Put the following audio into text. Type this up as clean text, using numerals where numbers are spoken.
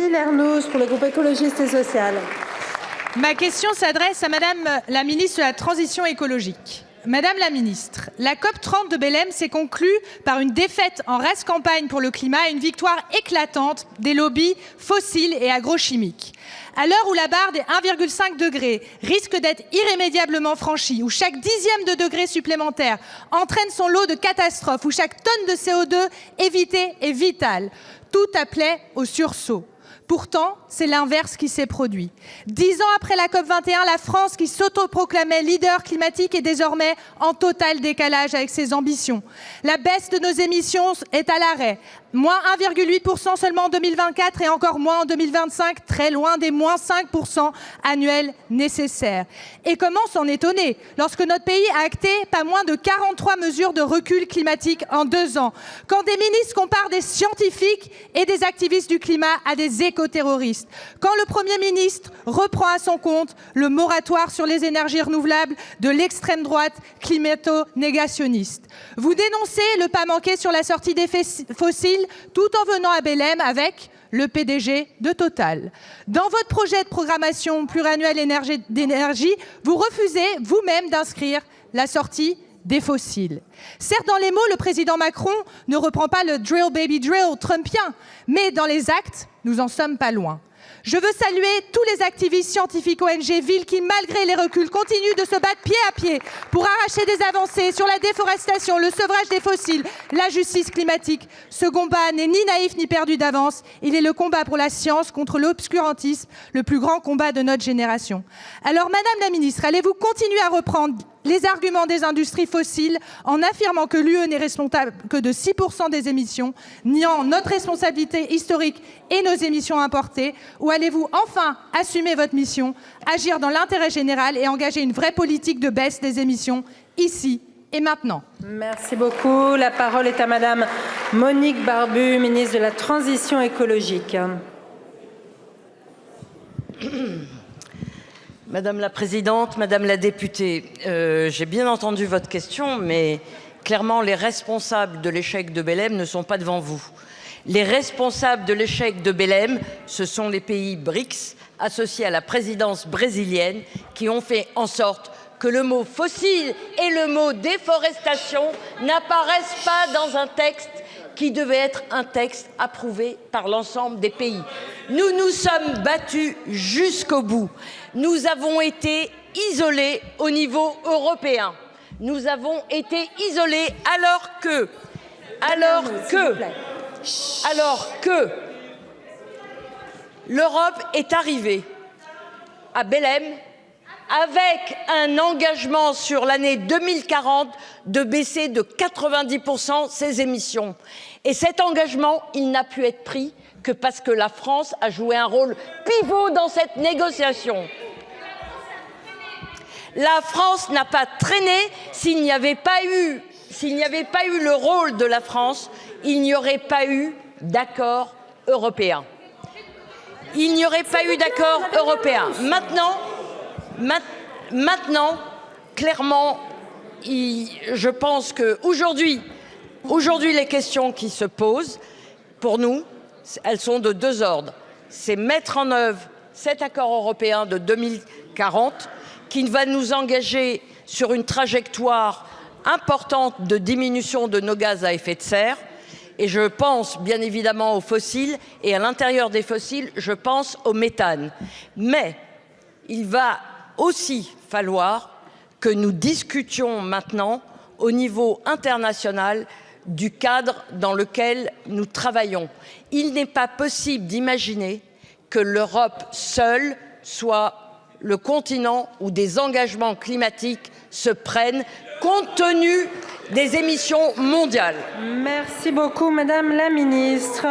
Cécile Ernous pour le groupe écologiste et social. Ma question s'adresse à Madame la ministre de la Transition écologique. Madame la ministre, la COP30 de Belém s'est conclue par une défaite en race campagne pour le climat et une victoire éclatante des lobbies fossiles et agrochimiques. À l'heure où la barre des 1,5 degrés risque d'être irrémédiablement franchie, où chaque dixième de degré supplémentaire entraîne son lot de catastrophes, où chaque tonne de CO2 évitée est vitale, tout appelait au sursaut. Pourtant, c'est l'inverse qui s'est produit. 10 ans après la COP21, la France, qui s'autoproclamait leader climatique, est désormais en total décalage avec ses ambitions. La baisse de nos émissions est à l'arrêt. Moins 1,8% seulement en 2024 et encore moins en 2025, très loin des moins 5% annuels nécessaires. Et comment s'en étonner lorsque notre pays a acté pas moins de 43 mesures de recul climatique en 2 ans, quand des ministres comparent des scientifiques et des activistes du climat à des écoterroristes, quand le Premier ministre reprend à son compte le moratoire sur les énergies renouvelables de l'extrême droite climato-négationniste. Vous dénoncez le pas manqué sur la sortie des fossiles tout en venant à Belém avec le PDG de Total. Dans votre projet de programmation pluriannuelle d'énergie, vous refusez vous-même d'inscrire la sortie des fossiles. Certes, dans les mots, le président Macron ne reprend pas le drill baby drill trumpien, mais dans les actes, nous n'en sommes pas loin. Je veux saluer tous les activistes scientifiques ONG Ville qui, malgré les reculs, continuent de se battre pied à pied pour arracher des avancées sur la déforestation, le sevrage des fossiles, la justice climatique. Ce combat n'est ni naïf ni perdu d'avance. Il est le combat pour la science contre l'obscurantisme, le plus grand combat de notre génération. Alors, Madame la Ministre, allez-vous continuer à reprendre les arguments des industries fossiles en affirmant que l'UE n'est responsable que de 6% des émissions, niant notre responsabilité historique et nos émissions importées, ou allez-vous enfin assumer votre mission, agir dans l'intérêt général et engager une vraie politique de baisse des émissions ici et maintenant? Merci beaucoup. La parole est à Madame Monique Barbu, ministre de la Transition écologique. Madame la Présidente, Madame la députée, j'ai bien entendu votre question, mais clairement, les responsables de l'échec de Belém ne sont pas devant vous. Les responsables de l'échec de Belém, ce sont les pays BRICS, associés à la présidence brésilienne, qui ont fait en sorte que le mot fossile et le mot déforestation n'apparaissent pas dans un texte qui devait être un texte approuvé par l'ensemble des pays. Nous nous sommes battus jusqu'au bout. Nous avons été isolés au niveau européen. Nous avons été isolés alors que l'Europe est arrivée à Belém avec un engagement sur l'année 2040 de baisser de 90% ses émissions. Et cet engagement, il n'a pu être pris que parce que la France a joué un rôle pivot dans cette négociation. La France n'a pas traîné. S'il n'y avait pas eu le rôle de la France, il n'y aurait pas eu d'accord européen. Il n'y aurait pas eu d'accord européen. Maintenant, clairement, je pense qu'aujourd'hui, les questions qui se posent, pour nous, elles sont de 2 ordres. C'est mettre en œuvre cet accord européen de 2040 qui va nous engager sur une trajectoire importante de diminution de nos gaz à effet de serre. Et je pense bien évidemment aux fossiles et à l'intérieur des fossiles, je pense au méthane. Mais il va aussi falloir que nous discutions maintenant au niveau international du cadre dans lequel nous travaillons. Il n'est pas possible d'imaginer que l'Europe seule soit le continent où des engagements climatiques se prennent compte tenu des émissions mondiales. Merci beaucoup, Madame la Ministre.